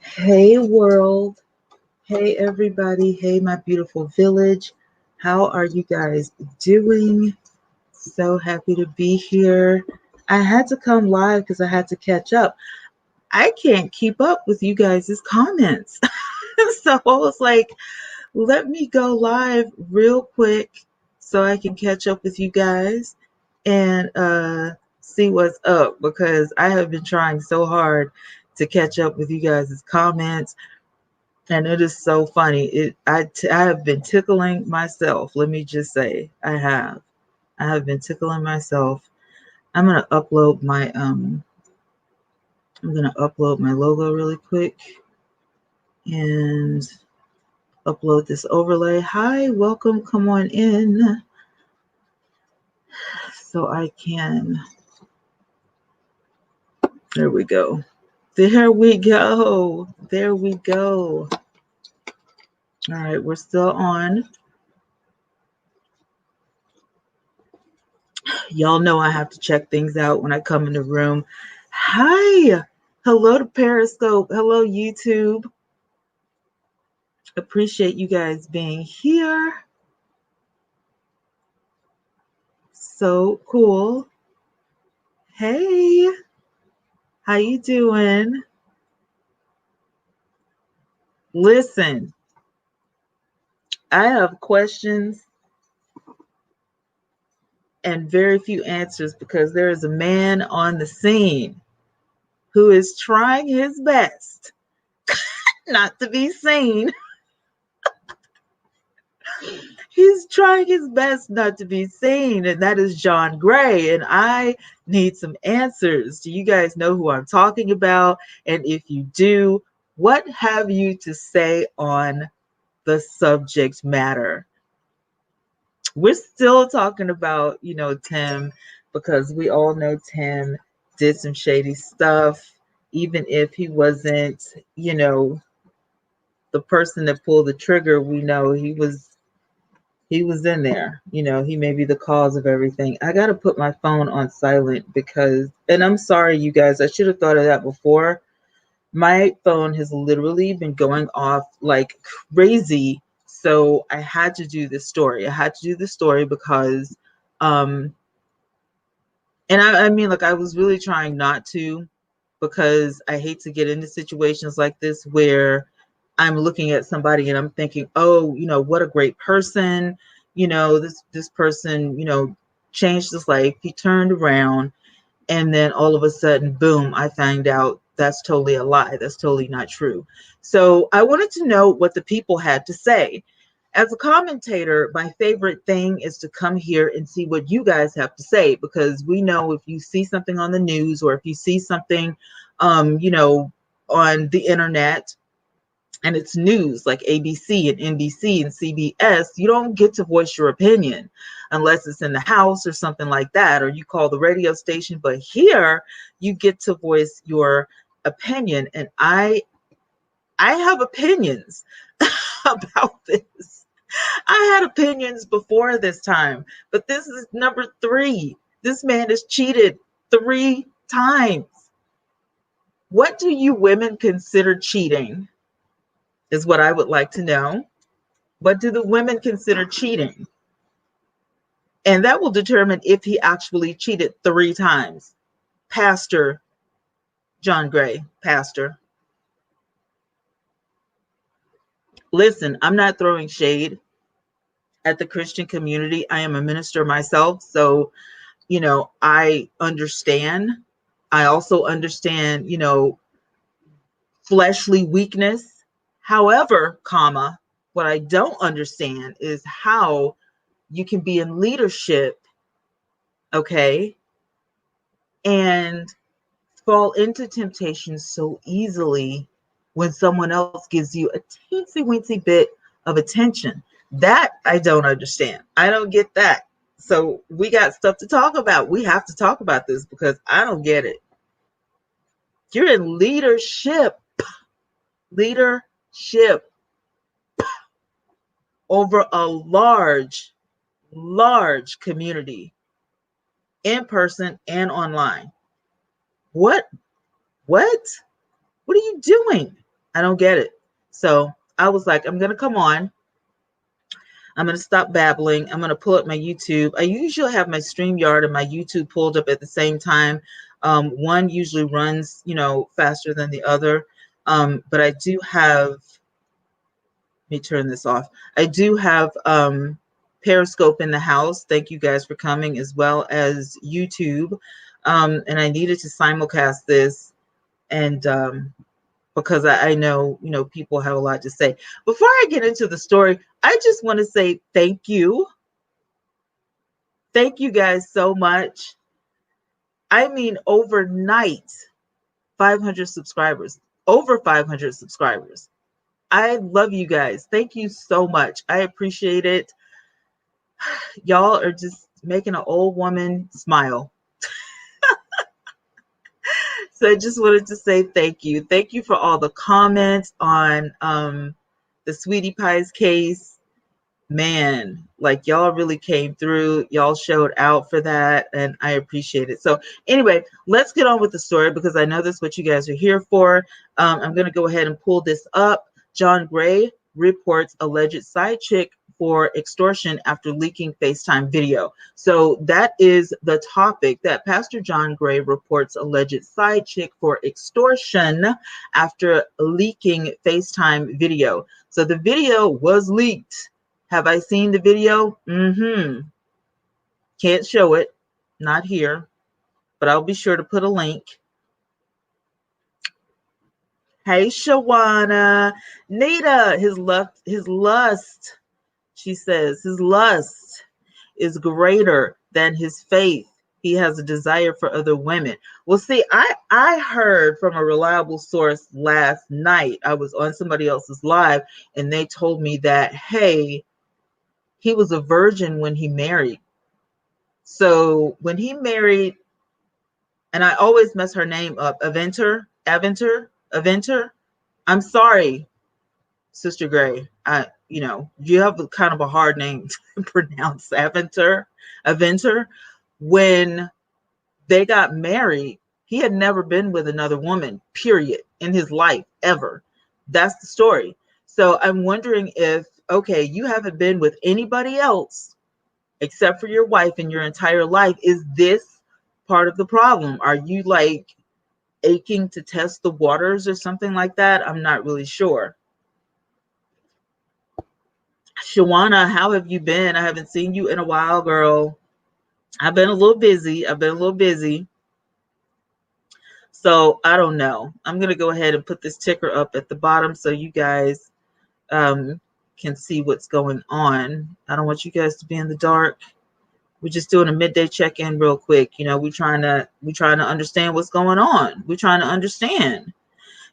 Hey world. Hey everybody. Hey my beautiful village. How are you guys doing? So happy to be here. I had to come live because I had to catch up. I can't keep up with you guys' comments. So I was like, let me go live real quick so I can catch up with you guys and see what's up because I have been trying so hard to catch up with you guys' comments. And it is so funny. I have been tickling myself. Let me just say, I have been tickling myself. I'm gonna upload my I'm gonna upload my logo really quick and upload this overlay. Hi, welcome. Come on in so I can. There we go. There we go. There we go. All right, we're still on. Y'all know I have to check things out when I come in the room. Hi. Hello to Periscope. Hello, YouTube. Appreciate you guys being here. So cool. Hey. How you doing? Listen, I have questions and very few answers because there is a man on the scene who is trying his best not to be seen. He's trying his best not to be seen, and that is John Gray. And I need some answers. Do you guys know who I'm talking about? And if you do, what have you to say on the subject matter? We're still talking about, Tim, because we all know Tim did some shady stuff, even if he wasn't, the person that pulled the trigger. We know he was in there. He may be the cause of everything. I got to put my phone on silent because, and I'm sorry, you guys, I should have thought of that before. My phone has literally been going off like crazy. So I had to do this story. I had to do this story because, um, and I mean, like, I was really trying not to because I hate to get into situations like this where I'm looking at somebody and I'm thinking, oh, what a great person. This person, changed his life. He turned around and then all of a sudden, boom, I find out that's totally a lie. That's totally not true. So I wanted to know what the people had to say. As a commentator, my favorite thing is to come here and see what you guys have to say, because we know if you see something on the news or if you see something, on the internet, and it's news like ABC and NBC and CBS, you don't get to voice your opinion unless it's in the house or something like that, or you call the radio station. But here you get to voice your opinion. And I have opinions about this. I had opinions before this time, but this is number 3. This man has cheated 3 times. What do you women consider cheating? Is what I would like to know. What do the women consider cheating? And that will determine if he actually cheated 3 times. Pastor John Gray, pastor. Listen, I'm not throwing shade at the Christian community. I am a minister myself. So, I understand. I also understand, fleshly weakness. However, what I don't understand is how you can be in leadership, okay, and fall into temptation so easily when someone else gives you a teensy weensy bit of attention. That I don't understand. I don't get that. So we got stuff to talk about. We have to talk about this because I don't get it. You're in leadership over a large community, in person and online. What? What? What are you doing? I don't get it. So I was like, I'm going to come on. I'm going to stop babbling. I'm going to pull up my YouTube. I usually have my StreamYard and my YouTube pulled up at the same time. One usually runs, faster than the other. But I do have, let me turn this off. I do have Periscope in the house. Thank you guys for coming, as well as YouTube. And I needed to simulcast this. And because I know, people have a lot to say. Before I get into the story, I just want to say thank you. Thank you guys so much. I mean, overnight, 500 subscribers, over 500 subscribers. I love you guys. Thank you so much. I appreciate it. Y'all are just making an old woman smile. So I just wanted to say thank you. Thank you for all the comments on the Sweetie Pies case. Man, like y'all really came through. Y'all showed out for that, and I appreciate it. So anyway, let's get on with the story because I know that's what you guys are here for. I'm going to go ahead and pull this up. John Gray reports alleged side chick for extortion after leaking FaceTime video. So that is the topic, that Pastor John Gray reports alleged side chick for extortion after leaking FaceTime video. So the video was leaked. Have I seen the video? Can't show it. Not here. But I'll be sure to put a link. Hey, Shawana. Nita, his lust, she says, his lust is greater than his faith. He has a desire for other women. Well, see, I heard from a reliable source last night. I was on somebody else's live, and they told me that, hey, he was a virgin when he married. So when he married, and I always mess her name up, Aventer. I'm sorry, Sister Gray. You have a kind of a hard name to pronounce, Aventer. When they got married, he had never been with another woman, period, in his life, ever. That's the story. So I'm wondering if, okay, you haven't been with anybody else except for your wife in your entire life. Is this part of the problem? Are you like aching to test the waters or something like that? I'm not really sure. Shawana, how have you been? I haven't seen you in a while, girl. I've been a little busy. So I don't know. I'm going to go ahead and put this ticker up at the bottom so you guys can see what's going on. I don't want you guys to be in the dark. We're just doing a midday check-in real quick. We're trying to understand what's going on. We're trying to understand.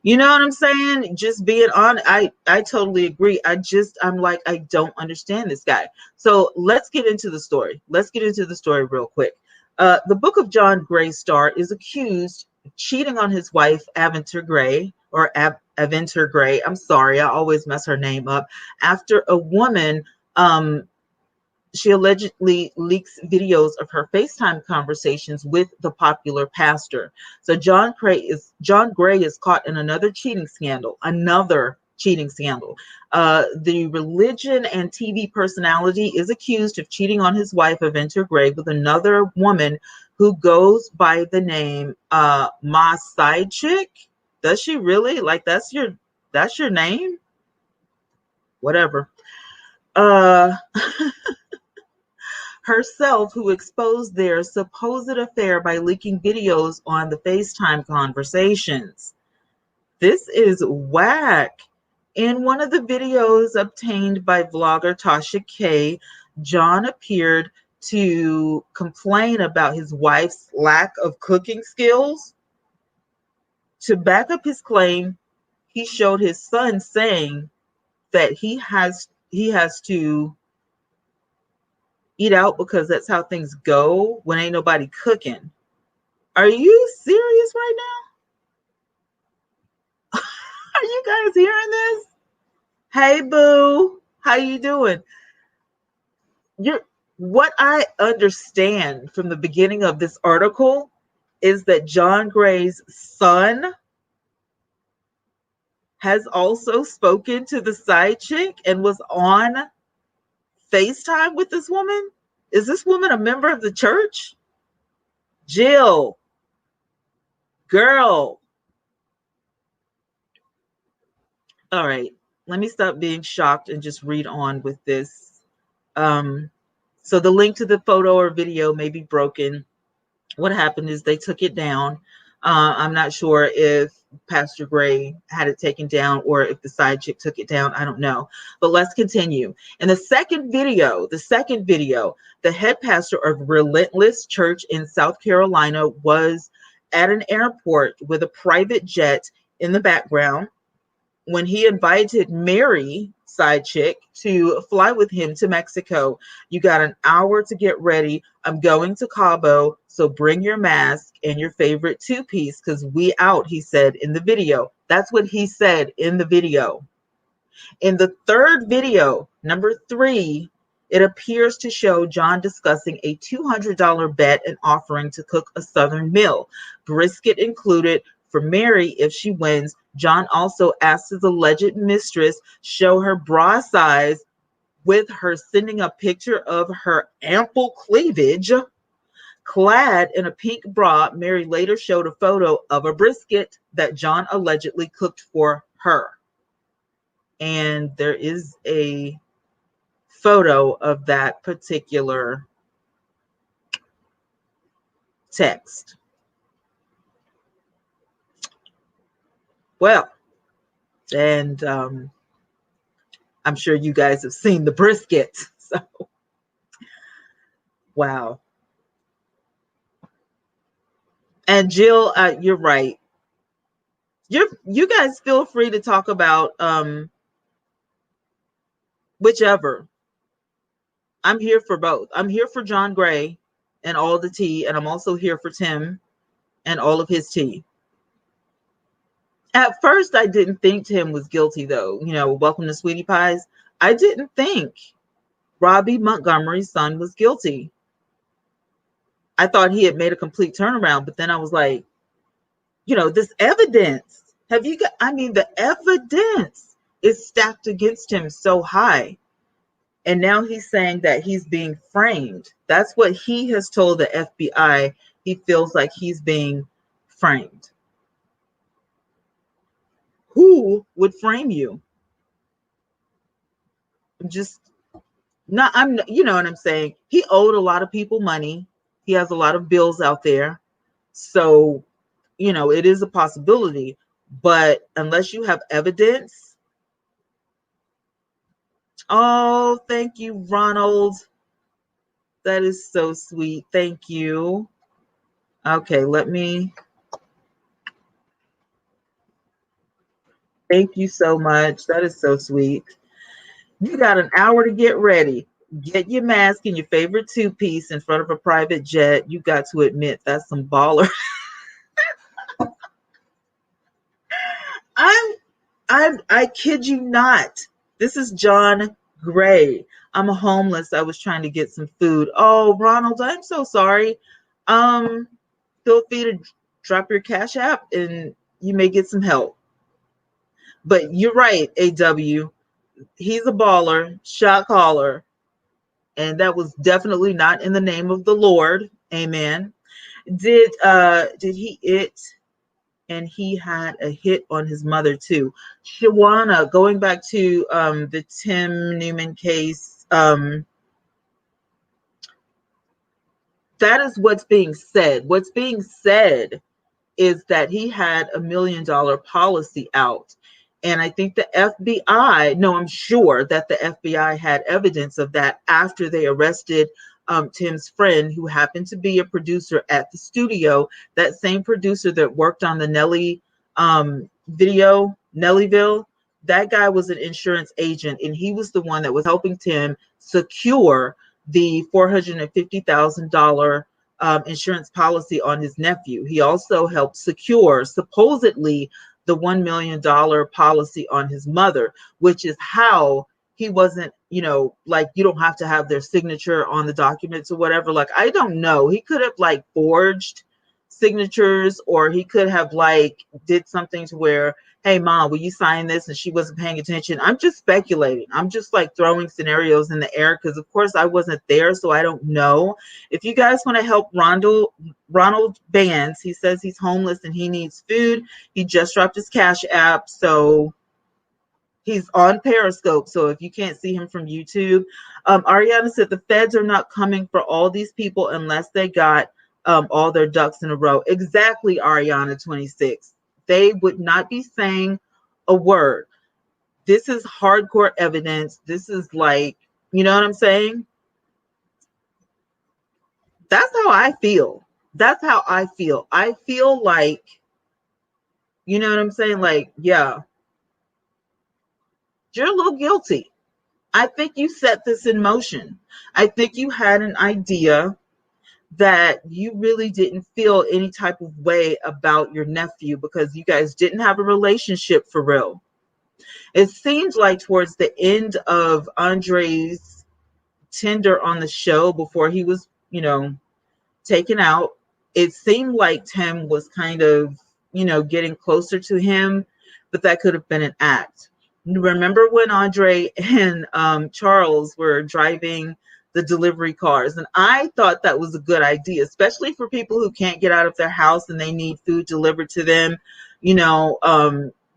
You know what I'm saying? Just being on. I totally agree. I'm like, I don't understand this guy. So let's get into the story. Real quick. The Book of John Gray star is accused of cheating on his wife, Aventer Gray, or Aventer Gray. I'm sorry, I always mess her name up. After a woman, she allegedly leaks videos of her FaceTime conversations with the popular pastor. So John Gray is caught in another cheating scandal. The religion and TV personality is accused of cheating on his wife, Aventer Gray, with another woman who goes by the name Ma Side Chick. Does she really? Like that's your name? Whatever. Herself, who exposed their supposed affair by leaking videos on the FaceTime conversations. This is whack. In one of the videos obtained by vlogger Tasha K, John appeared to complain about his wife's lack of cooking skills. To back up his claim, he showed his son saying that he has to eat out because that's how things go when ain't nobody cooking. Are you serious right now? Are you guys hearing this? Hey, boo. How you doing? What I understand from the beginning of this article is that John Gray's son has also spoken to the side chick and was on FaceTime with this woman? Is this woman a member of the church? Jill, girl. All right, let me stop being shocked and just read on with this. So the link to the photo or video may be broken. What happened is they took it down. I'm not sure if Pastor Gray had it taken down or if the side chick took it down. I don't know. But let's continue. In the second video, the head pastor of Relentless Church in South Carolina was at an airport with a private jet in the background when he invited Mary, side chick, to fly with him to Mexico. You got an hour to get ready. I'm going to Cabo, so bring your mask and your favorite two-piece because we out, he said in the video. That's what he said in the video. In the third video, number 3, it appears to show John discussing a $200 bet and offering to cook a Southern meal, brisket included, for Mary if she wins. John also asked his alleged mistress show her bra size, with her sending a picture of her ample cleavage. Clad in a pink bra, Mary later showed a photo of a brisket that John allegedly cooked for her. And there is a photo of that particular text. Well, and I'm sure you guys have seen the brisket. So, wow. And Jill, you're right. You guys feel free to talk about whichever. I'm here for both. I'm here for John Gray and all the tea, and I'm also here for Tim and all of his tea. At first, I didn't think Tim was guilty, though. You know, welcome to Sweetie Pies. I didn't think Robbie Montgomery's son was guilty. I thought he had made a complete turnaround, but then I was like, you know, this evidence. Have you got, I mean, the evidence is stacked against him so high. And now he's saying that he's being framed. That's what he has told the FBI. He feels like he's being framed. Who would frame you? Just not, you know what I'm saying? He owed a lot of people money. He has a lot of bills out there. So, you know, it is a possibility. But unless you have evidence. Oh, thank you, Ronald. That is so sweet. Thank you. Okay, let me. Thank you so much. That is so sweet. You got an hour to get ready. Get your mask and your favorite two-piece in front of a private jet. You got to admit that's some baller. I kid you not. This is John Gray. I'm homeless. I was trying to get some food. Oh, Ronald, I'm so sorry. Feel free to drop your Cash App and you may get some help. But you're right, AW. He's a baller, shot caller. And that was definitely not in the name of the Lord. Amen. Did he it? And he had a hit on his mother too. Shawana, going back to the Tim Newman case, that is what's being said. What's being said is that he had $1 million policy out. And I think the FBI, no, I'm sure that the FBI had evidence of that after they arrested Tim's friend, who happened to be a producer at the studio, that same producer that worked on the Nelly video, Nellyville. That guy was an insurance agent, and he was the one that was helping Tim secure the $450,000 insurance policy on his nephew. He also helped secure, supposedly, the $1 million policy on his mother, which is how he wasn't, you know, like, you don't have to have their signature on the documents or whatever. Like, I don't know. He could have like forged signatures, or he could have like did something to where, hey mom, will you sign this, and she wasn't paying attention. I'm just speculating. I'm just like throwing scenarios in the air because of course I wasn't there, so I don't know. If you guys want to help Ronald Bands, he says he's homeless and he needs food. He just dropped his Cash App, so he's on Periscope, so if you can't see him from YouTube. Ariana said the feds are not coming for all these people unless they got all their ducks in a row. Exactly, Ariana 26. They would not be saying a word. This is hardcore evidence. This is like, you know what I'm saying? That's how I feel. That's how I feel. I feel like, you know what I'm saying? Like, yeah, you're a little guilty. I think you set this in motion. I think you had an idea that you really didn't feel any type of way about your nephew because you guys didn't have a relationship for real. It seems like towards the end of Andre's tender on the show, before he was, taken out, it seemed like Tim was kind of, getting closer to him, but that could have been an act. Remember when Andre and Charles were driving the delivery cars? And I thought that was a good idea, especially for people who can't get out of their house and they need food delivered to them.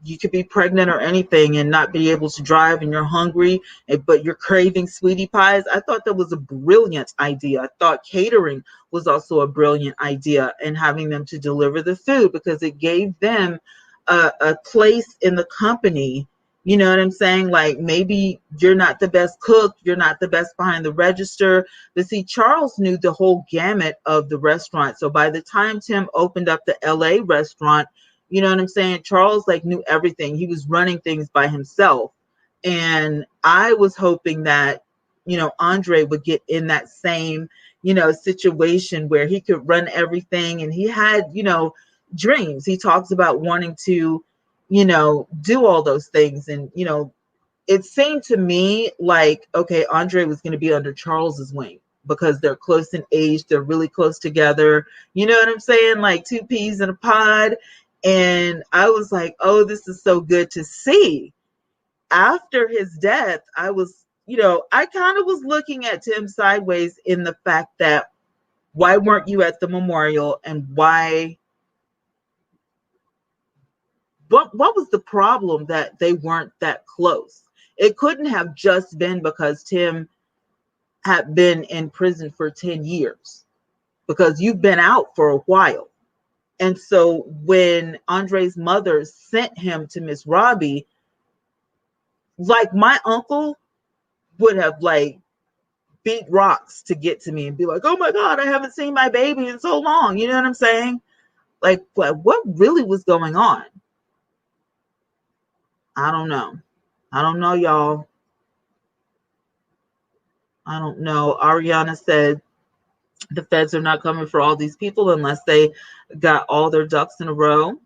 You could be pregnant or anything and not be able to drive, and you're hungry, but you're craving sweetie pies. I thought that was a brilliant idea. I thought catering was also a brilliant idea, and having them to deliver the food, because it gave them a place in the company. You know what I'm saying? Like, maybe you're not the best cook, you're not the best behind the register, but see, Charles knew the whole gamut of the restaurant. So by the time Tim opened up the LA restaurant, you know what I'm saying? Charles like knew everything. He was running things by himself. And I was hoping that, Andre would get in that same, situation where he could run everything. And he had, dreams. He talks about wanting to, do all those things. And, it seemed to me like, okay, Andre was going to be under Charles's wing because they're close in age. They're really close together. You know what I'm saying? Like two peas in a pod. And I was like, oh, this is so good to see. After his death, I was, I kind of was looking at Tim sideways in the fact that, why weren't you at the memorial, and what was the problem that they weren't that close? It couldn't have just been because Tim had been in prison for 10 years, because you've been out for a while. And so when Andre's mother sent him to Miss Robbie, like my uncle would have like beat rocks to get to me and be like, oh my God, I haven't seen my baby in so long. You know what I'm saying? Like, what really was going on? I don't know. I don't know, y'all. I don't know. Ariana said the feds are not coming for all these people unless they got all their ducks in a row.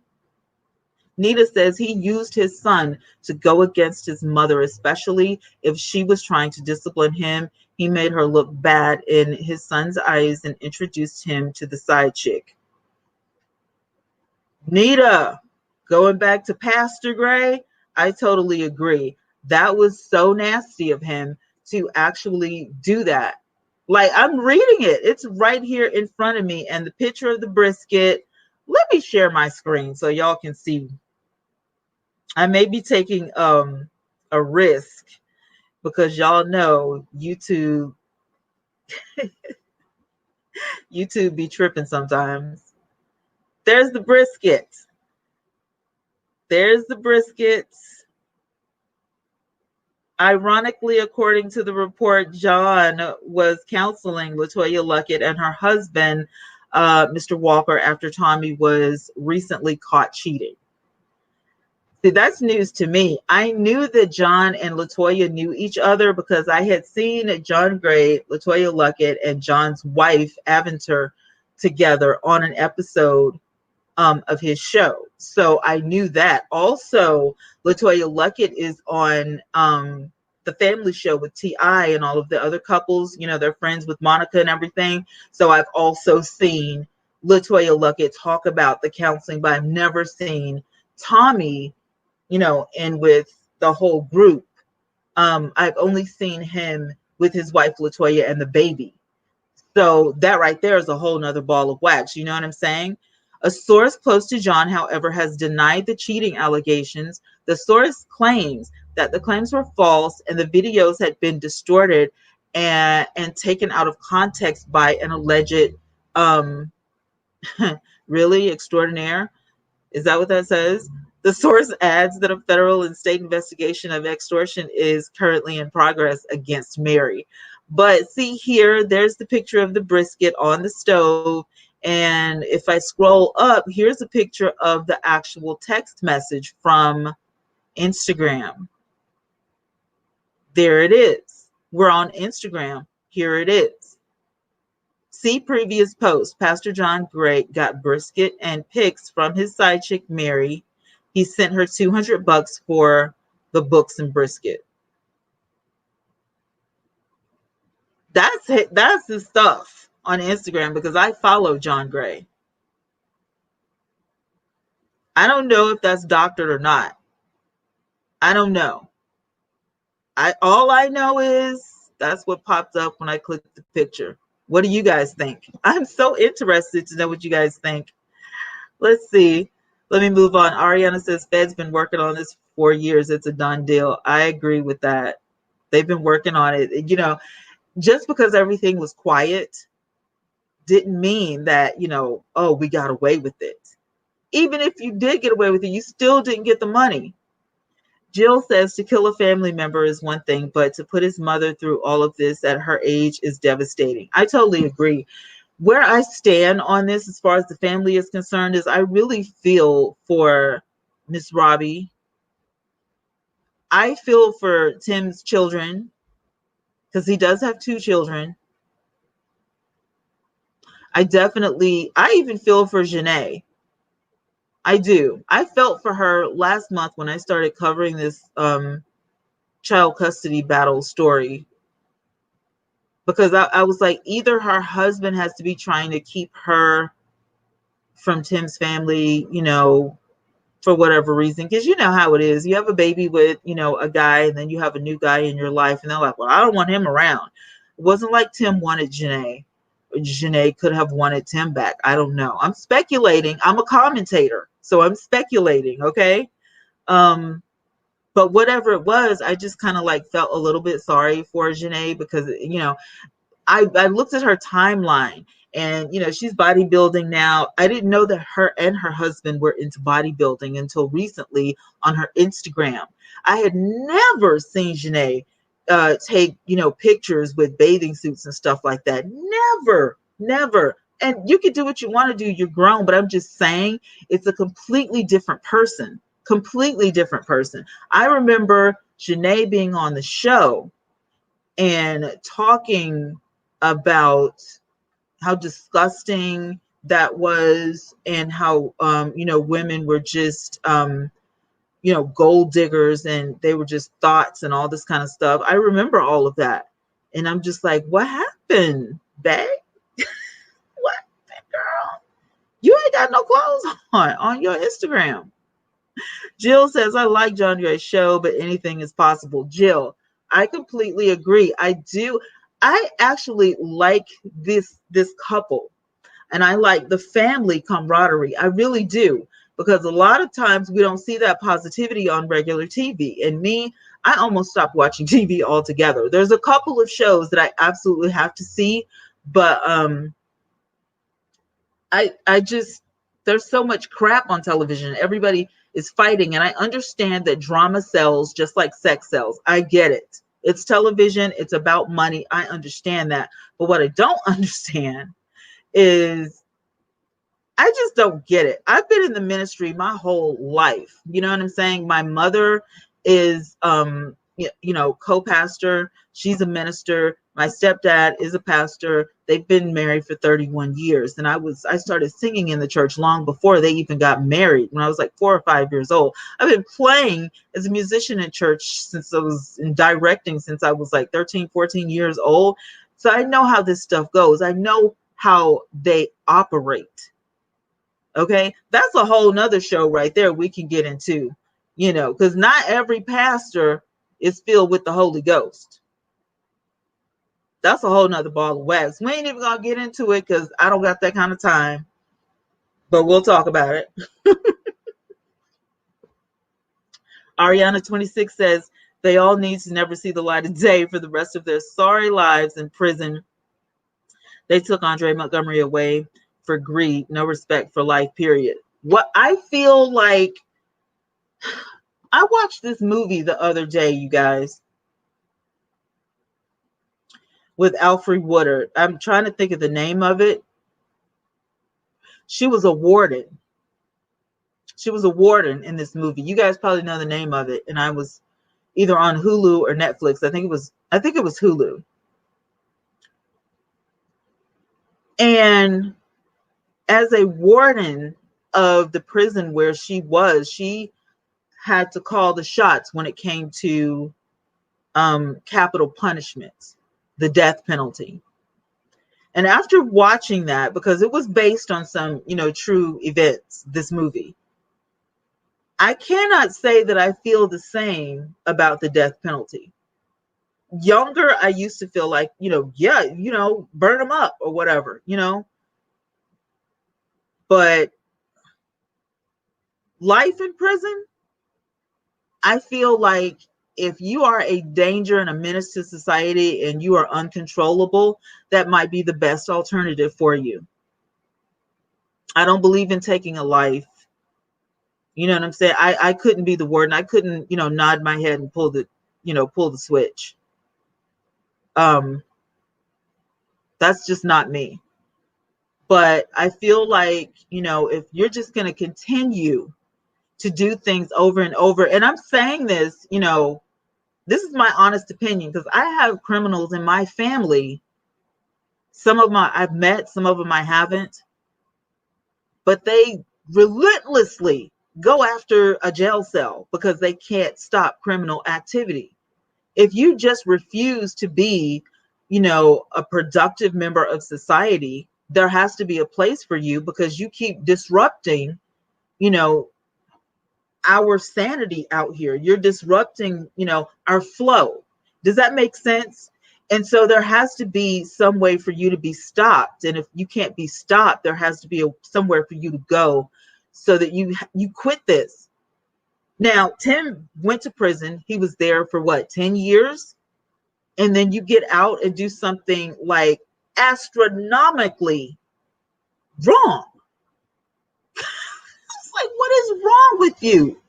Nita says he used his son to go against his mother, especially if she was trying to discipline him. He made her look bad in his son's eyes and introduced him to the side chick. Nita, going back to Pastor Gray, I totally agree. That was so nasty of him to actually do that. Like, I'm reading it. It's right here in front of me. And the picture of the brisket. Let me share my screen so y'all can see. I may be taking a risk because y'all know YouTube be tripping sometimes. There's the brisket. There's the brisket. Ironically, according to the report, John was counseling LaToya Luckett and her husband, Mr. Walker, after Tommy was recently caught cheating. See, that's news to me. I knew that John and LaToya knew each other because I had seen John Gray, LaToya Luckett, and John's wife, Aventer, together on an episode of his show. So I knew that. Also, LaToya Luckett is on the Family Show with T.I. and all of the other couples. They're friends with Monica and everything. So I've also seen LaToya Luckett talk about the counseling, but I've never seen Tommy, in with the whole group. I've only seen him with his wife LaToya and the baby. So that right there is a whole nother ball of wax. You know what I'm saying? A source close to John, however, has denied the cheating allegations. The source claims that the claims were false and the videos had been distorted and taken out of context by an alleged um, really extraordinaire. Is that what that says? The source adds that a federal and state investigation of extortion is currently in progress against Mary. But see here, there's the picture of the brisket on the stove. And if I scroll up, here's a picture of the actual text message from Instagram. There it is. We're on Instagram. Here it is. See previous post. Pastor John Gray got brisket and pics from his side chick, Mary. He sent her $200 for the books and brisket. That's his stuff on Instagram because I follow John Gray. I don't know if that's doctored or not. I don't know. All I know is that's what popped up when I clicked the picture. What do you guys think? I'm so interested to know what you guys think. Let's see. Let me move on. Ariana says Fed's been working on this for years. It's a done deal. I agree with that. They've been working on it. Just because everything was quiet didn't mean that, oh, we got away with it. Even if you did get away with it, you still didn't get the money. Jill says to kill a family member is one thing, but to put his mother through all of this at her age is devastating. I totally agree. Where I stand on this as far as the family is concerned is I really feel for Miss Robbie. I feel for Tim's children because he does have 2 children. I even feel for Janae. I do. I felt for her last month when I started covering this child custody battle story because I was like, either her husband has to be trying to keep her from Tim's family, for whatever reason, because you know how it is. You have a baby with, a guy, and then you have a new guy in your life, and they're like, well, I don't want him around. It wasn't like Tim wanted Janae. Janae could have wanted Tim back. I don't know. I'm speculating. I'm a commentator, so I'm speculating, okay? But whatever it was, I just kind of like felt a little bit sorry for Janae because, I looked at her timeline and, she's bodybuilding now. I didn't know that her and her husband were into bodybuilding until recently on her Instagram. I had never seen Janae take, pictures with bathing suits and stuff like that. Never. And you can do what you want to do. You're grown, but I'm just saying it's a completely different person. I remember Janae being on the show and talking about how disgusting that was and how women were just gold diggers and they were just thoughts and all this kind of stuff. I remember all of that and I'm just like, what happened, babe? What happened, girl? You ain't got no clothes on your Instagram. Jill says, I like John Gray's show, but anything is possible. Jill, I completely agree. I do. I actually like this couple and I like the family camaraderie. I really do, because a lot of times we don't see that positivity on regular TV. And me, I almost stopped watching TV altogether. There's a couple of shows that I absolutely have to see, but I just, there's so much crap on television. Everybody is fighting. And I understand that drama sells just like sex sells. I get it. It's television. It's about money. I understand that. But what I don't understand is I just don't get it. I've been in the ministry my whole life. You know what I'm saying? My mother is, co-pastor. She's a minister. My stepdad is a pastor. They've been married for 31 years. And I started singing in the church long before they even got married, when I was like 4 or 5 years old. I've been playing as a musician in church since I was in directing, since I was like 13, 14 years old. So I know how this stuff goes. I know how they operate. Okay, that's a whole nother show right there we can get into, because not every pastor is filled with the Holy Ghost. That's a whole nother ball of wax. We ain't even gonna get into it because I don't got that kind of time, but we'll talk about it. Ariana 26 says they all need to never see the light of day for the rest of their sorry lives in prison. They took Andre Montgomery away for greed, no respect for life, period. What I feel like, I watched this movie the other day, you guys, with Alfre Woodard. I'm trying to think of the name of it. She was a warden. She was a warden in this movie. You guys probably know the name of it. And I was either on Hulu or Netflix. I think it was Hulu. And as a warden of the prison where she was, she had to call the shots when it came to capital punishments, the death penalty. And after watching that, because it was based on some, true events, this movie, I cannot say that I feel the same about the death penalty. Younger, I used to feel like, yeah, burn them up or whatever, but life in prison, I feel like if you are a danger and a menace to society and you are uncontrollable, that might be the best alternative for you. I don't believe in taking a life. You know what I'm saying? I couldn't be the warden. I couldn't, nod my head and pull the switch. That's just not me. But I feel like, if you're just going to continue to do things over and over, and I'm saying this, this is my honest opinion, because I have criminals in my family. Some of them I've met, some of them I haven't, but they relentlessly go after a jail cell because they can't stop criminal activity. If you just refuse to be, a productive member of society, there has to be a place for you because you keep disrupting, our sanity out here. You're disrupting, our flow. Does that make sense? And so there has to be some way for you to be stopped. And if you can't be stopped, there has to be somewhere for you to go so that you quit this. Now, Tim went to prison. He was there for what, 10 years? And then you get out and do something like astronomically wrong. It's like, what is wrong with you?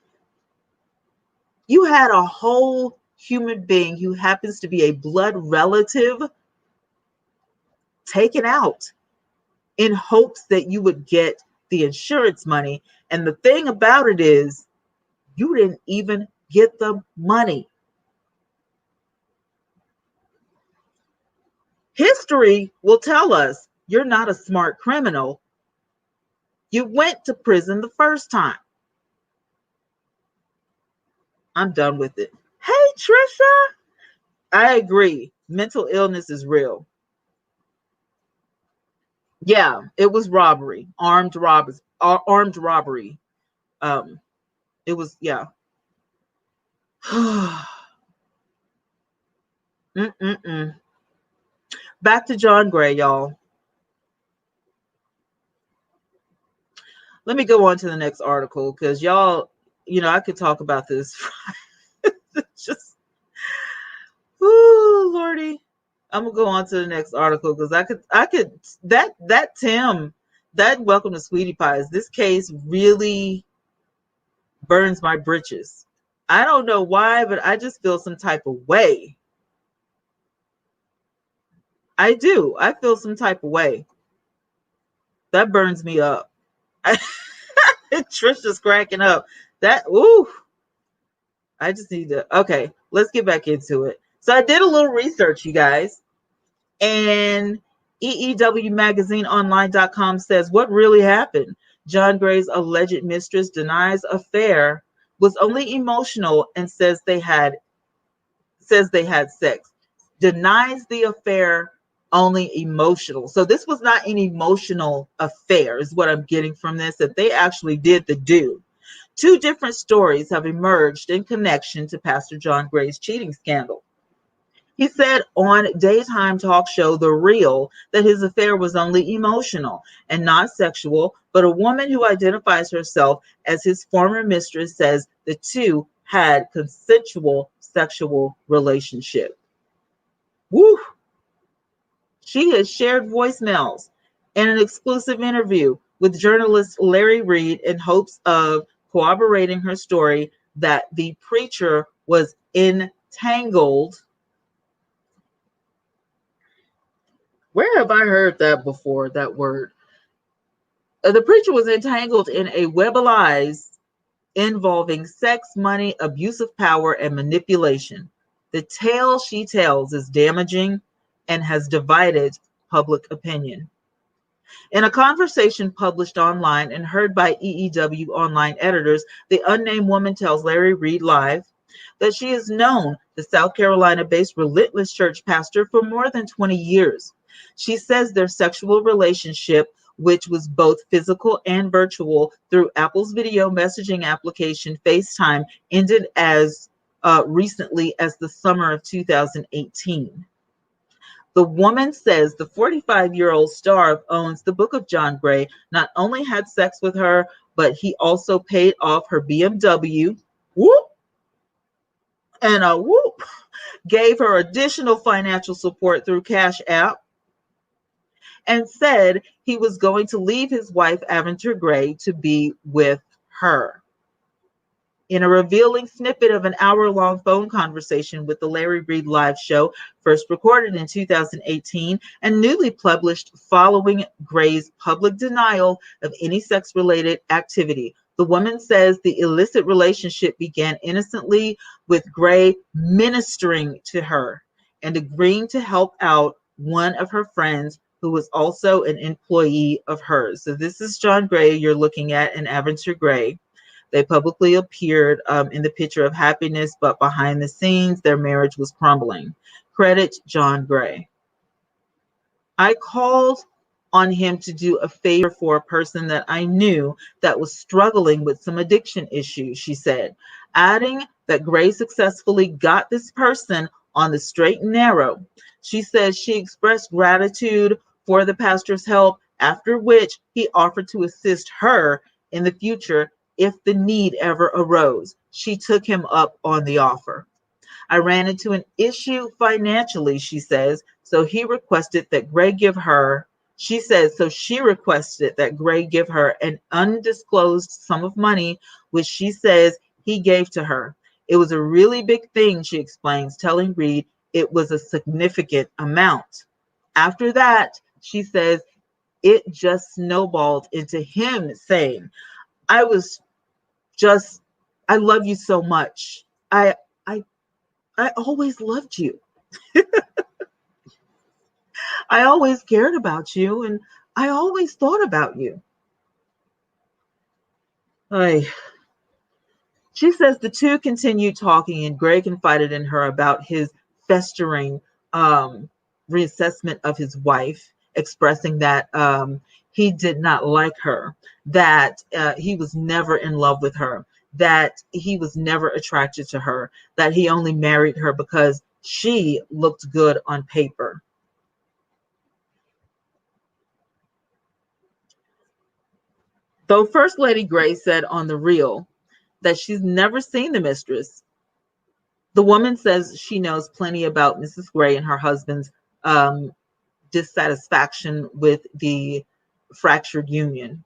You had a whole human being who happens to be a blood relative taken out in hopes that you would get the insurance money. And the thing about it is, you didn't even get the money. History will tell us you're not a smart criminal. You went to prison the first time. I'm done with it. Hey, Trisha. I agree. Mental illness is real. Yeah, it was robbery, armed robbery. It was, yeah. Mm-mm-mm. Back to John Gray, y'all. Let me go on to the next article because y'all, I could talk about this. Just, ooh, Lordy. I'm gonna go on to the next article because that Tim, that Welcome to Sweetie Pies, this case really burns my britches. I don't know why, but I just feel some type of way. I do. I feel some type of way. That burns me up. Trisha's cracking up. That, ooh, I just need to, okay, let's get back into it. So I did a little research, you guys, and EEWmagazineonline.com says what really happened. John Gray's alleged mistress denies affair, was only emotional, and says they had sex. Denies the affair only emotional. So this was not an emotional affair, is what I'm getting from this, that they actually did the do. Two different stories have emerged in connection to Pastor John Gray's cheating scandal. He said on daytime talk show The Real that his affair was only emotional and not sexual, but a woman who identifies herself as his former mistress says the two had consensual sexual relationship. Woo! She has shared voicemails in an exclusive interview with journalist Larry Reed in hopes of corroborating her story that the preacher was entangled. Where have I heard that before, that word? The preacher was entangled in a web of lies involving sex, money, abuse of power, and manipulation. The tale she tells is damaging and has divided public opinion. In a conversation published online and heard by EEW online editors, the unnamed woman tells Larry Reed Live that she has known the South Carolina-based Relentless church pastor for more than 20 years. She says their sexual relationship, which was both physical and virtual through Apple's video messaging application FaceTime, ended as recently as the summer of 2018. The woman says the 45-year-old star of Owns the Book of John Gray not only had sex with her, but he also paid off her BMW, whoop, and a whoop, gave her additional financial support through Cash App, and said he was going to leave his wife, Aventer Gray, to be with her. In a revealing snippet of an hour-long phone conversation with the Larry Reed Live show, first recorded in 2018 and newly published following Gray's public denial of any sex-related activity, the woman says the illicit relationship began innocently, with Gray ministering to her and agreeing to help out one of her friends who was also an employee of hers. So this is John Gray you're looking at, and Aventer Gray. They publicly appeared in the picture of happiness, but behind the scenes, their marriage was crumbling. Credit John Gray. I called on him to do a favor for a person that I knew that was struggling with some addiction issues, she said, adding that Gray successfully got this person on the straight and narrow. She says she expressed gratitude for the pastor's help, after which he offered to assist her in the future if the need ever arose. She took him up on the offer. I ran into an issue financially, she says, so he requested that Gray give her, she says, so she requested that Gray give her an undisclosed sum of money, which she says he gave to her. It was a really big thing, she explains, telling Reed it was a significant amount. After that, she says, it just snowballed into him saying, I was just, I love you so much. I I always loved you. I always cared about you, and I always thought about you. I, she says the two continued talking, and Gray confided in her about his festering reassessment of his wife, expressing that he did not like her, that he was never in love with her, that he was never attracted to her, that he only married her because she looked good on paper. Though First Lady Gray said on The Real that she's never seen the mistress, the woman says she knows plenty about Mrs. Gray and her husband's um, dissatisfaction with the fractured union.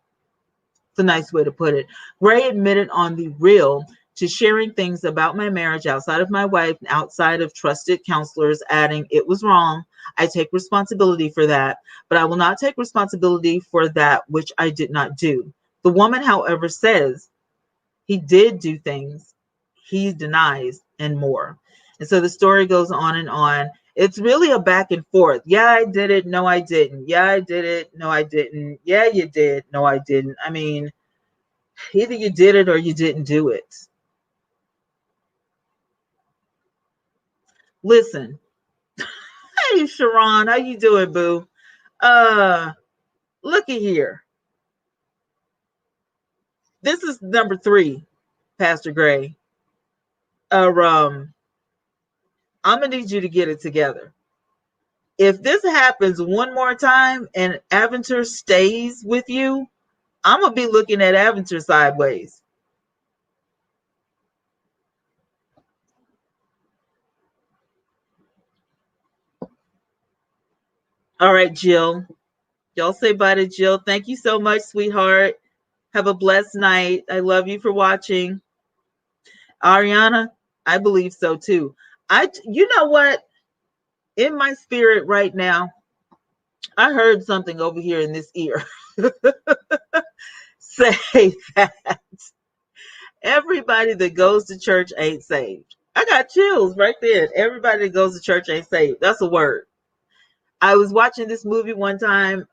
It's a nice way to put it. Gray admitted on The Real to sharing things about my marriage outside of my wife and outside of trusted counselors, adding, it was wrong. I take responsibility for that, but I will not take responsibility for that which I did not do. The woman, however, says he did do things he denies and more. And so the story goes on and on. It's really a back and forth. Yeah, I did it. No, I didn't. Yeah, I did it. No, I didn't. Yeah, you did. No, I didn't. I mean, either you did it or you didn't do it. Listen, Hey, Sharon, how you doing, boo? Uh, Looky here. This is number 3, Pastor Gray. Um, I'm gonna need you to get it together. If this happens one more time and Aventure stays with you, I'm gonna be looking at Aventure sideways. All right, Jill. Y'all say bye to Jill. Thank you so much, sweetheart. Have a blessed night. I love you for watching. Ariana, I believe so too. You know what? In my spirit right now, I heard something over here in this ear say that everybody that goes to church ain't saved. I got chills right there. Everybody that goes to church ain't saved. That's a word. I was watching this movie one time,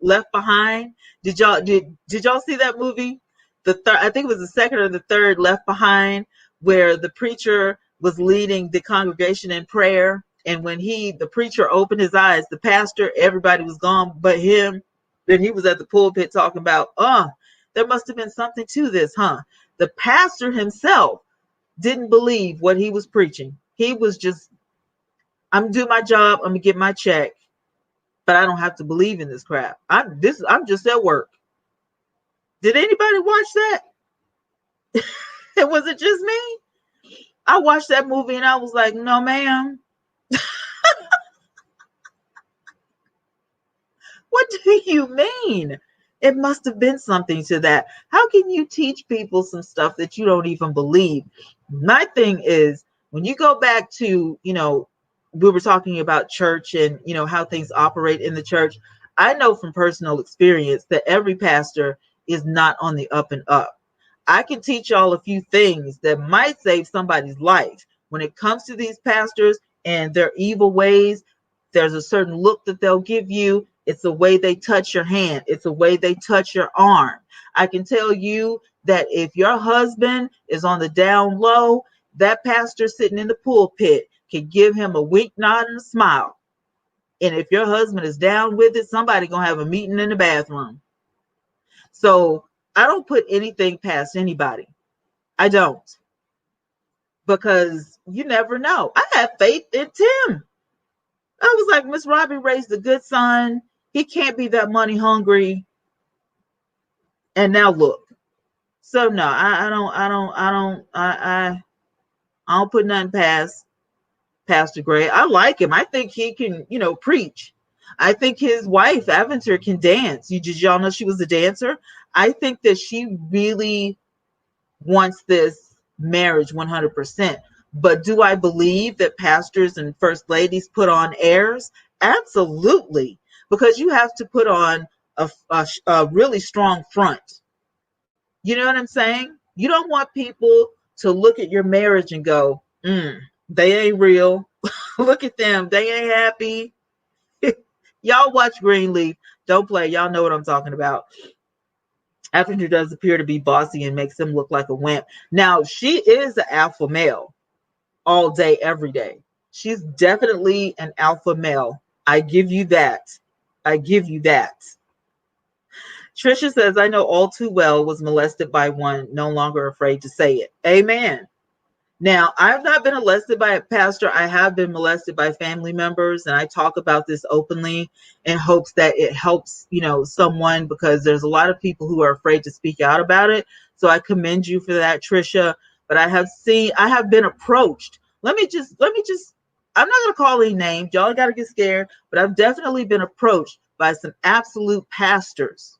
Left Behind. Did y'all see that movie? I think it was the second or the third Left Behind, where the preacher was leading the congregation in prayer, and when the preacher opened his eyes, the pastor, everybody was gone but him. Then he was at the pulpit talking about, there must have been something to this, huh? The pastor himself didn't believe what he was preaching. He was just, I'm gonna do my job, I'm gonna get my check, but I don't have to believe in this crap. I'm just at work. Did anybody watch that? It was it just me? I watched that movie and I was like, no, ma'am. What do you mean? It must have been something to that. How can you teach people some stuff that you don't even believe? My thing is, when you go back to, we were talking about church and, how things operate in the church. I know from personal experience that every pastor is not on the up and up. I can teach y'all a few things that might save somebody's life. When it comes to these pastors and their evil ways, there's a certain look that they'll give you. It's the way they touch your hand. It's the way they touch your arm. I can tell you that if your husband is on the down low, that pastor sitting in the pulpit can give him a wink, nod, and a smile. And if your husband is down with it, somebody gonna have a meeting in the bathroom. So I don't put anything past anybody. I don't. Because you never know. I have faith in Tim. I was like, Miss Robbie raised a good son. He can't be that money hungry. And now look. So no, I don't put nothing past Pastor Gray. I like him. I think he can, preach. I think his wife, Aventure, can dance. Did y'all know she was a dancer? I think that she really wants this marriage 100%. But do I believe that pastors and first ladies put on airs? Absolutely. Because you have to put on a really strong front. You know what I'm saying? You don't want people to look at your marriage and go, they ain't real. Look at them. They ain't happy. Y'all watch Greenleaf. Don't play. Y'all know what I'm talking about. African does appear to be bossy and makes him look like a wimp. Now, she is an alpha male all day, every day. She's definitely an alpha male. I give you that. I give you that. Trisha says, I know all too well, was molested by one, no longer afraid to say it. Amen. Now, I've not been molested by a pastor. I have been molested by family members, and I talk about this openly in hopes that it helps, someone, because there's a lot of people who are afraid to speak out about it. So I commend you for that, Trisha. But I have been approached. Let me just, I'm not going to call any names. Y'all got to get scared, but I've definitely been approached by some absolute pastors,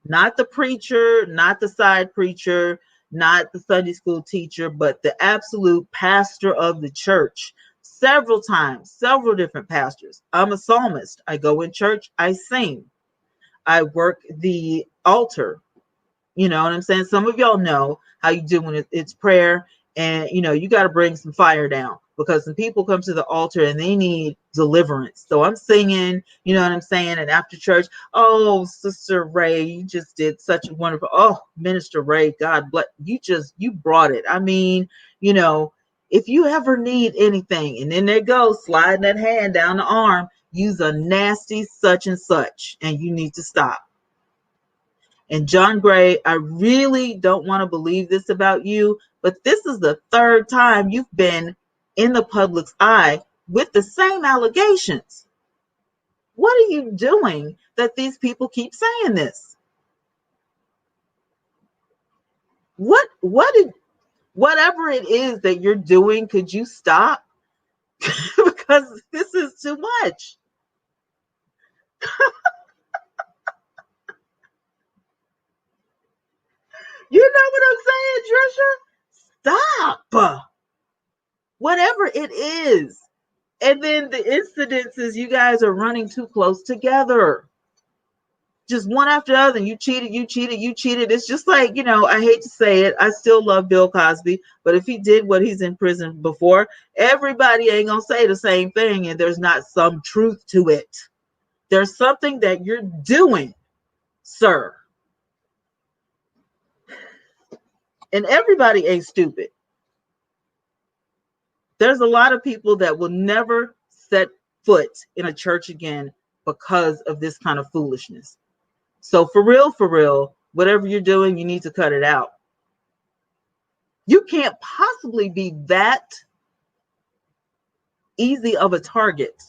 not the preacher, not the side preacher, not the Sunday school teacher, but the absolute pastor of the church. Several times, several different pastors. I'm a psalmist. I go in church, I sing. I work the altar. You know what I'm saying? Some of y'all know how you do when it's prayer, and you got to bring some fire down, because some people come to the altar and they need deliverance. So I'm singing, you know what I'm saying? And after church, oh, Sister Ray, you just did such a wonderful, oh, Minister Ray, God bless you, you brought it. I mean, If you ever need anything, and then there goes sliding that hand down the arm, use a nasty such and such, and you need to stop. And John Gray, I really don't want to believe this about you, but this is the third time you've been in the public's eye with the same allegations. What are you doing that these people keep saying this? Whatever it is that you're doing, could you stop? Because this is too much. You know what I'm saying, Trisha? Stop. Whatever it is. And then the incidences, you guys are running too close together. Just one after the other. You cheated, you cheated, you cheated. It's just like, I hate to say it. I still love Bill Cosby. But if he did what he's in prison before, everybody ain't going to say the same thing. And there's not some truth to it. There's something that you're doing, sir. And everybody ain't stupid. There's a lot of people that will never set foot in a church again because of this kind of foolishness. So for real, whatever you're doing, you need to cut it out. You can't possibly be that easy of a target.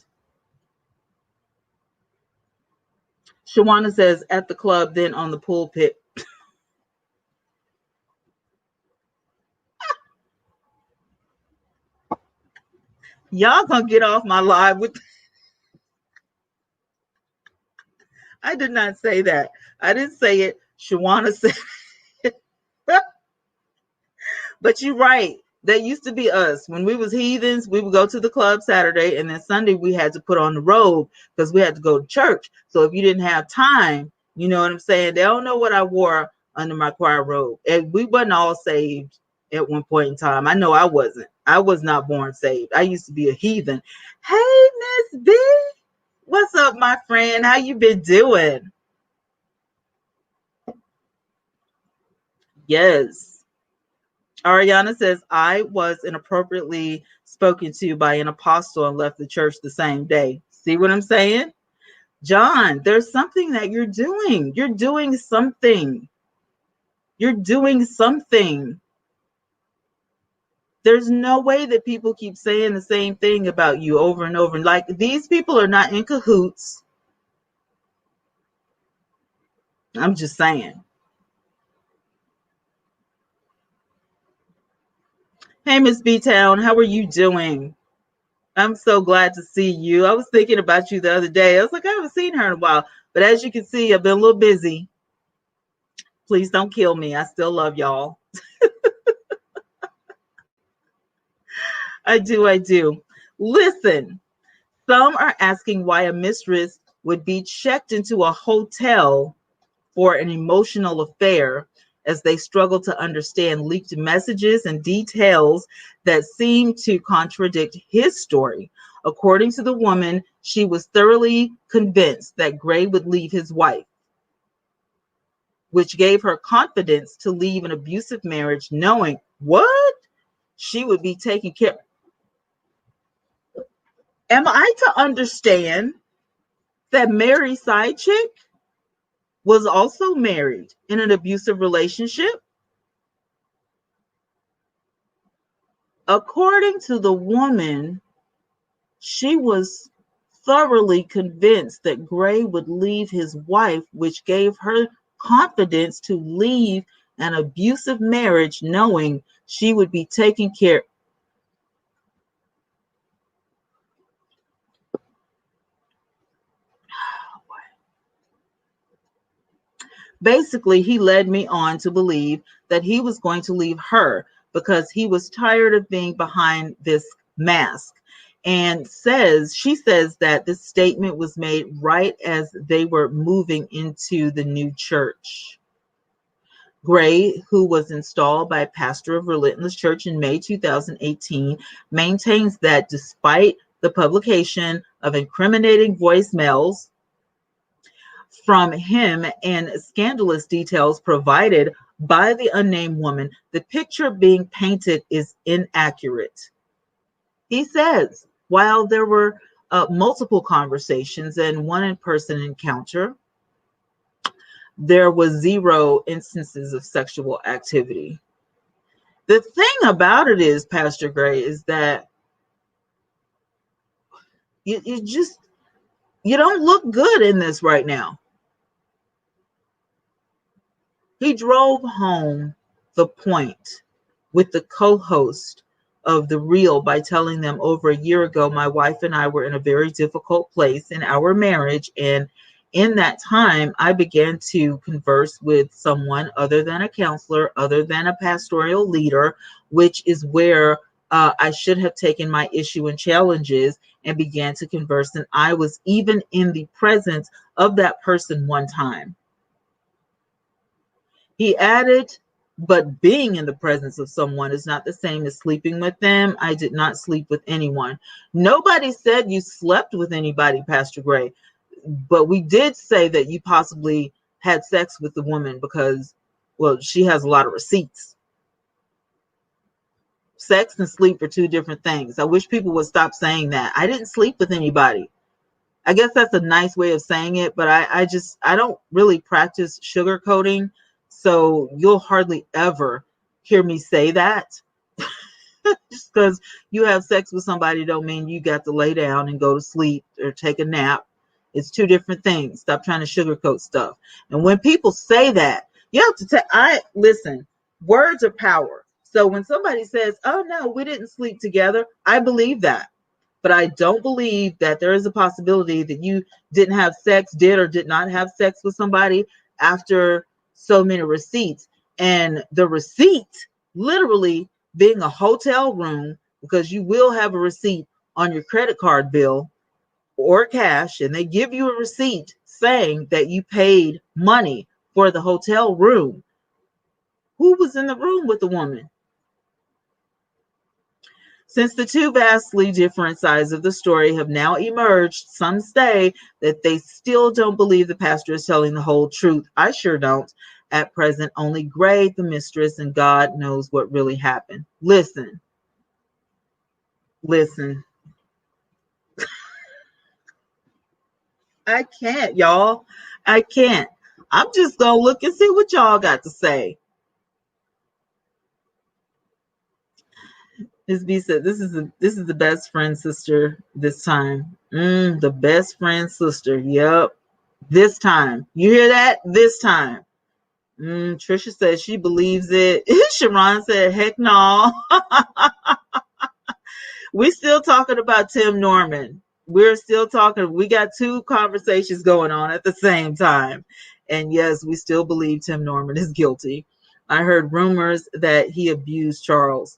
Shawana says, at the club, then on the pulpit. Y'all gonna get off my live with... I did not say that. I didn't say it. Shawana said it. But you're right. That used to be us. When we was heathens, we would go to the club Saturday, and then Sunday we had to put on the robe because we had to go to church. So if you didn't have time, you know what I'm saying? They don't know what I wore under my choir robe. And we wasn't all saved at one point in time. I know I wasn't. I was not born saved. I used to be a heathen. Hey, Miss B. What's up, my friend? How you been doing? Yes. Ariana says, I was inappropriately spoken to by an apostle and left the church the same day. See what I'm saying? John, there's something that you're doing. You're doing something. You're doing something. There's no way that people keep saying the same thing about you over and over. Like, these people are not in cahoots. I'm just saying. Hey, Miss B-Town, how are you doing? I'm so glad to see you. I was thinking about you the other day. I was like, I haven't seen her in a while. But as you can see, I've been a little busy. Please don't kill me. I still love y'all. I do. Listen, some are asking why a mistress would be checked into a hotel for an emotional affair as they struggle to understand leaked messages and details that seem to contradict his story. According to the woman, she was thoroughly convinced that Gray would leave his wife, which gave her confidence to leave an abusive marriage, knowing what she would be taking care of. Am I to understand that Mary's side chick was also married in an abusive relationship? According to the woman, she was thoroughly convinced that Gray would leave his wife, which gave her confidence to leave an abusive marriage, knowing she would be taking care. Basically, he led me on to believe that he was going to leave her because he was tired of being behind this mask. And she says that this statement was made right as they were moving into the new church. Gray, who was installed by pastor of Relentless Church in May 2018, maintains that despite the publication of incriminating voicemails from him and scandalous details provided by the unnamed woman. The picture being painted is inaccurate. He says, while there were multiple conversations and one in-person encounter, there was zero instances of sexual activity. The thing about it is, Pastor Gray, is that you just, you don't look good in this right now. He drove home the point with the co-host of The Real by telling them, over a year ago, my wife and I were in a very difficult place in our marriage. And in that time, I began to converse with someone other than a counselor, other than a pastoral leader, which is where I should have taken my issue and challenges and began to converse. And I was even in the presence of that person one time. He added, but being in the presence of someone is not the same as sleeping with them. I did not sleep with anyone. Nobody said you slept with anybody, Pastor Gray, but we did say that you possibly had sex with the woman because, well, she has a lot of receipts. Sex and sleep are two different things. I wish people would stop saying that. I didn't sleep with anybody. I guess that's a nice way of saying it, but I don't really practice sugarcoating. So you'll hardly ever hear me say that. Just because you have sex with somebody don't mean you got to lay down and go to sleep or take a nap. It's two different things. Stop trying to sugarcoat stuff. And when people say that, you have to listen, words are power. So when somebody says, oh no, we didn't sleep together, I believe that. But I don't believe that there is a possibility that you didn't have sex, did or did not have sex with somebody after so many receipts. And the receipt literally being a hotel room, because you will have a receipt on your credit card bill or cash, and they give you a receipt saying that you paid money for the hotel room. Who was in the room with the woman? Since the two vastly different sides of the story have now emerged, some say that they still don't believe the pastor is telling the whole truth. I sure don't. At present, only Gray, the mistress, and God knows what really happened. Listen. I can't, y'all. I can't. I'm just going to look and see what y'all got to say. Miss B said, "This is the best friend sister this time. The best friend sister. Yep. This time. You hear that? This time." Trisha says she believes it. Sharon said, "Heck no." We still talking about Tim Norman. We're still talking. We got two conversations going on at the same time. And yes, we still believe Tim Norman is guilty. I heard rumors that he abused Charles.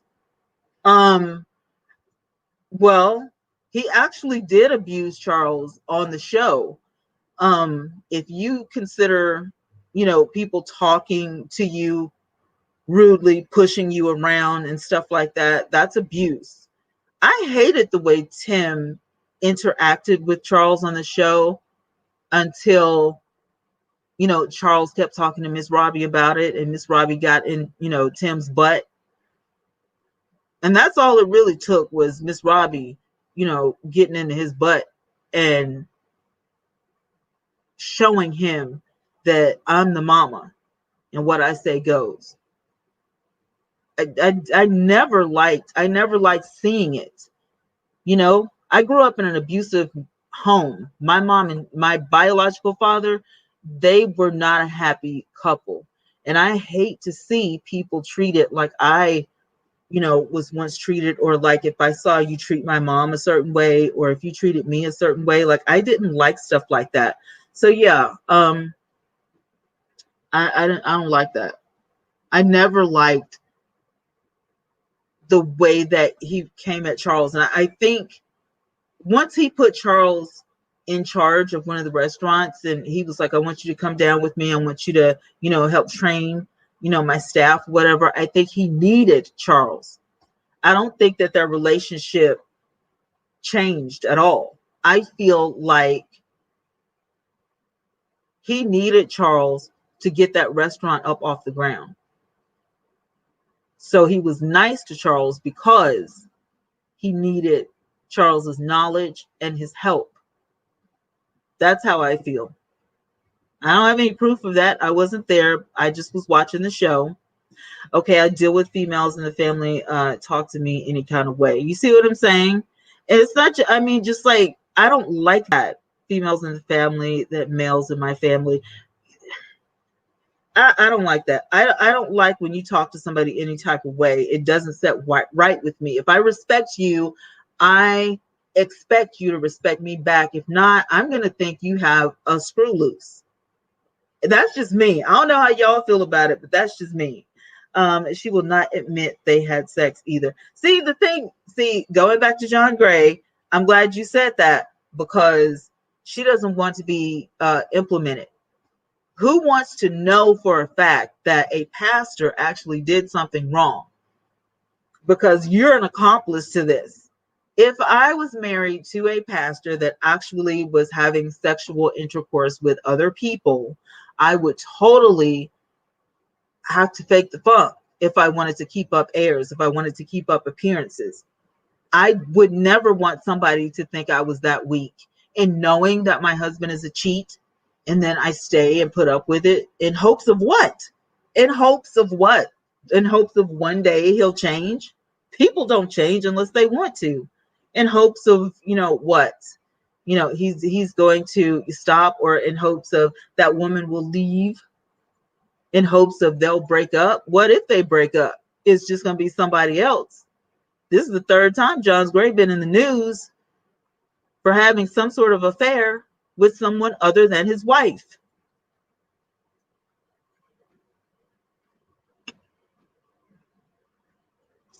Well, he actually did abuse Charles on the show. If you consider, people talking to you rudely, pushing you around and stuff like that, that's abuse. I hated the way Tim interacted with Charles on the show until, Charles kept talking to Miss Robbie about it, and Miss Robbie got in, Tim's butt. And that's all it really took was Miss Robbie, getting into his butt and showing him that I'm the mama and what I say goes. I never liked seeing it. I grew up in an abusive home. My mom and my biological father, they were not a happy couple. And I hate to see people treated like I, was once treated, or like if I saw you treat my mom a certain way, or if you treated me a certain way, like I didn't like stuff like that. So yeah, I don't like that. I never liked the way that he came at Charles. And I think once he put Charles in charge of one of the restaurants, and he was like, I want you to come down with me. I want you to, help train, my staff, whatever. I think he needed Charles. I don't think that their relationship changed at all. I feel like he needed Charles to get that restaurant up off the ground. So he was nice to Charles because he needed Charles's knowledge and his help. That's how I feel. I don't have any proof of that. I wasn't there. I just was watching the show. Okay, I deal with females in the family. Talk to me any kind of way. You see what I'm saying? And it's not. I mean, just like I don't like that females in the family, that males in my family. I don't like that. I don't like when you talk to somebody any type of way. It doesn't set right with me. If I respect you, I expect you to respect me back. If not, I'm going to think you have a screw loose. That's just me. I don't know how y'all feel about it, but that's just me. She will not admit they had sex either. Going back to John Gray, I'm glad you said that because she doesn't want to be implemented. Who wants to know for a fact that a pastor actually did something wrong? Because you're an accomplice to this. If I was married to a pastor that actually was having sexual intercourse with other people, I would totally have to fake the funk if I wanted to keep up airs, if I wanted to keep up appearances. I would never want somebody to think I was that weak. And knowing that my husband is a cheat, and then I stay and put up with it in hopes of what? In hopes of what? In hopes of one day he'll change? People don't change unless they want to. In hopes of, what? He's going to stop, or in hopes of that woman will leave, in hopes of they'll break up. What if they break up? It's just going to be somebody else. This is the third time John's Gray been in the news for having some sort of affair with someone other than his wife.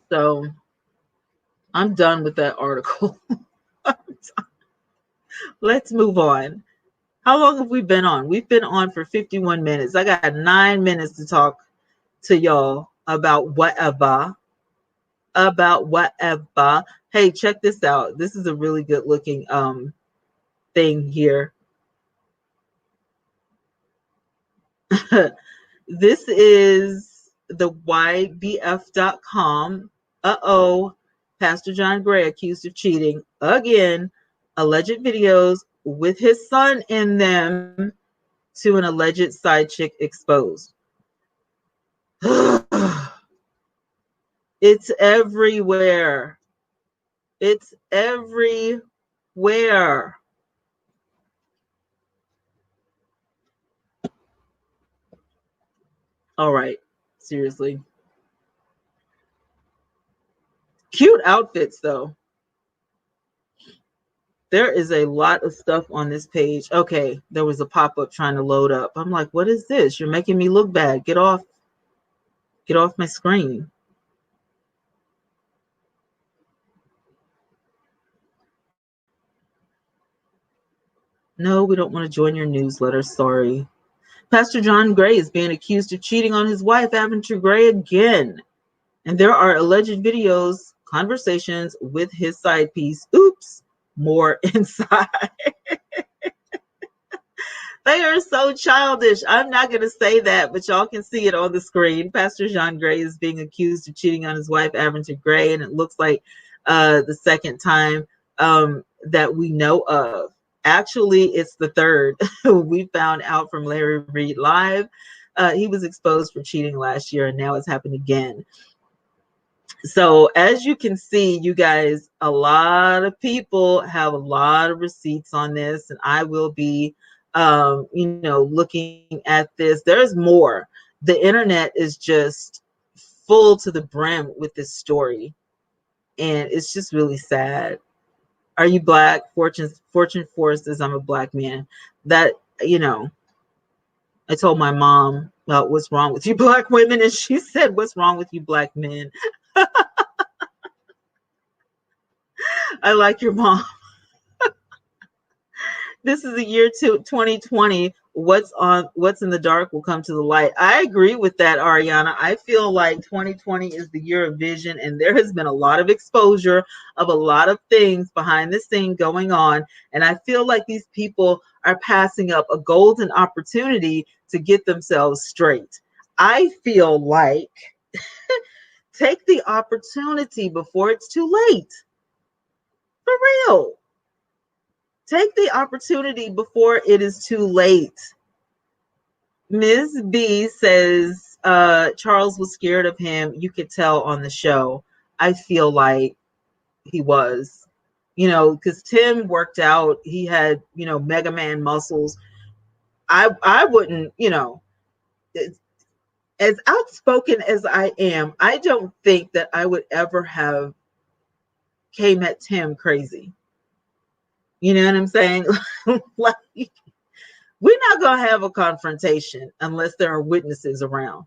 So I'm done with that article. Let's move on. How long have we been on? We've been on for 51 minutes. I got 9 minutes to talk to y'all about whatever. Hey, check this out. This is a really good looking thing here. This is the ybf.com. Pastor John Gray accused of cheating again. Alleged videos with his son in them to an alleged side chick exposed. It's everywhere. It's everywhere. All right. Seriously. Cute outfits, though. There is a lot of stuff on this page. Okay, there was a pop-up trying to load up. I'm like, what is this? You're making me look bad. Get off my screen. No, we don't want to join your newsletter. Sorry. Pastor John Gray is being accused of cheating on his wife, Avenger Gray, again. And there are alleged videos, conversations with his side piece. Oops, more inside. They are so childish. I'm not going to say that, but y'all can see it on the screen. Pastor John Gray is being accused of cheating on his wife, Avenger Gray, and it looks like the second time that we know of. Actually, it's the third. We found out from Larry Reed Live. He was exposed for cheating last year, and now it's happened again. So as you can see, you guys, a lot of people have a lot of receipts on this, and I will be looking at this. There's more. The internet is just full to the brim with this story, and it's just really sad. Are you black? Fortune Force says I'm a black man. That, I told my mom about what's wrong with you black women, and she said, what's wrong with you black men? I like your mom. This is the year 2020. What's in the dark will come to the light. I agree with that, Ariana. I feel like 2020 is the year of vision, and there has been a lot of exposure of a lot of things behind the scene going on. And I feel like these people are passing up a golden opportunity to get themselves straight. I feel like Take the opportunity before it's too late. For real. Take the opportunity before it is too late. Ms. B says Charles was scared of him. You could tell on the show. I feel like he was, because Tim worked out. He had, Mega Man muscles. I wouldn't, as outspoken as I am, I don't think that I would ever have came at Tim crazy. You know what I'm saying? Like, we're not going to have a confrontation unless there are witnesses around.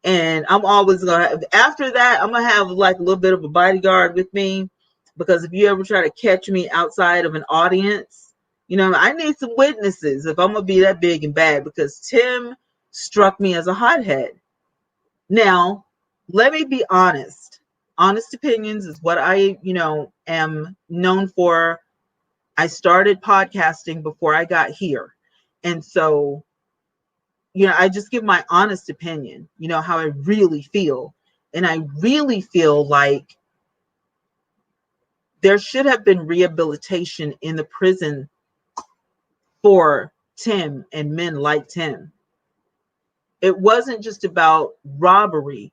And I'm always going to have, after that, I'm going to have like a little bit of a bodyguard with me, because if you ever try to catch me outside of an audience, I need some witnesses if I'm going to be that big and bad, because Tim struck me as a hothead. Now, let me be honest. Honest opinions is what I, am known for. I started podcasting before I got here. And so, I just give my honest opinion, how I really feel. And I really feel like there should have been rehabilitation in the prison for Tim and men like Tim. It wasn't just about robbery.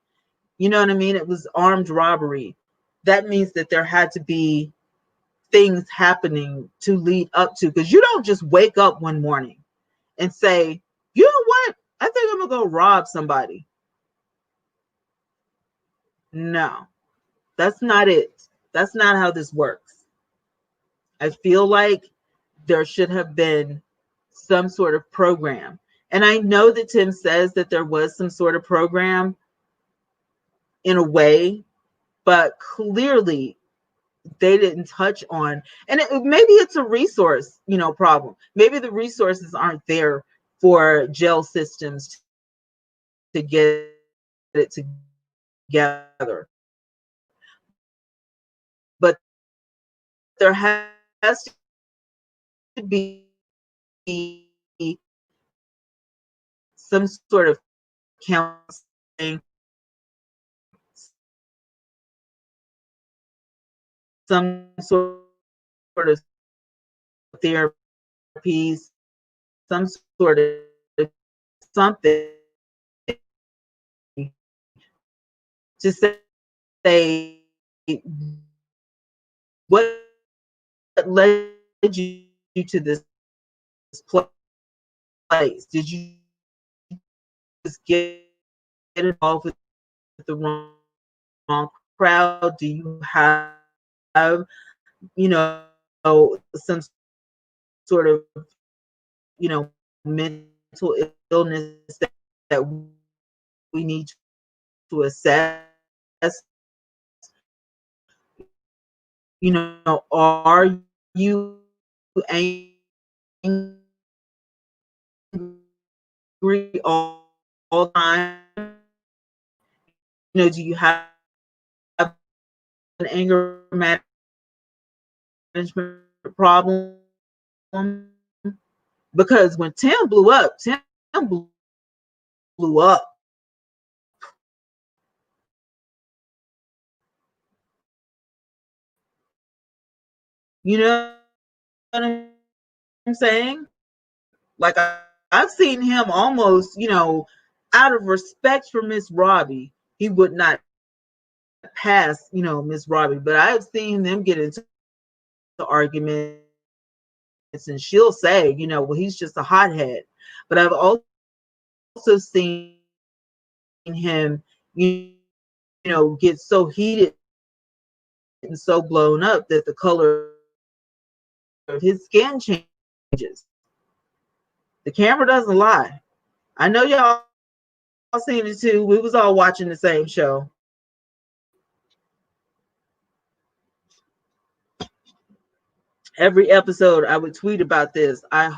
You know what I mean? It was armed robbery. That means that there had to be things happening to lead up to, because you don't just wake up one morning and say, you know what? I think I'm going to go rob somebody. No, that's not it. That's not how this works. I feel like there should have been some sort of program. And I know that Tim says that there was some sort of program in a way, but clearly they didn't touch on, and maybe it's a resource, problem. Maybe the resources aren't there for jail systems to get it together. But there has to be some sort of counseling, some sort of therapy, some sort of something to say what led you to this place. Did you just get involved with the wrong crowd? Do you have, some sort of, mental illness that we need to assess? Are you angry all the time? Do you have an anger management problem? Because when Tim blew up, Tim blew up. You know what I'm saying? Like, I've seen him almost, out of respect for Miss Robbie, he would not pass, Miss Robbie. But I've seen them get into arguments, and she'll say, well, he's just a hothead. But I've also seen him, get so heated and so blown up that the color of his skin changes. The camera doesn't lie. I know y'all seen it too. We was all watching the same show. Every episode I would tweet about this. I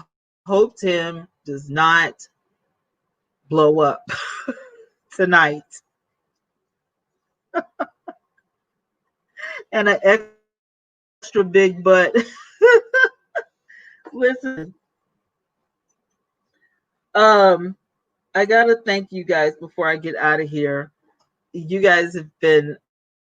hope Tim does not blow up tonight. And an extra big butt. Listen, I gotta thank you guys before I get out of here. you guys have been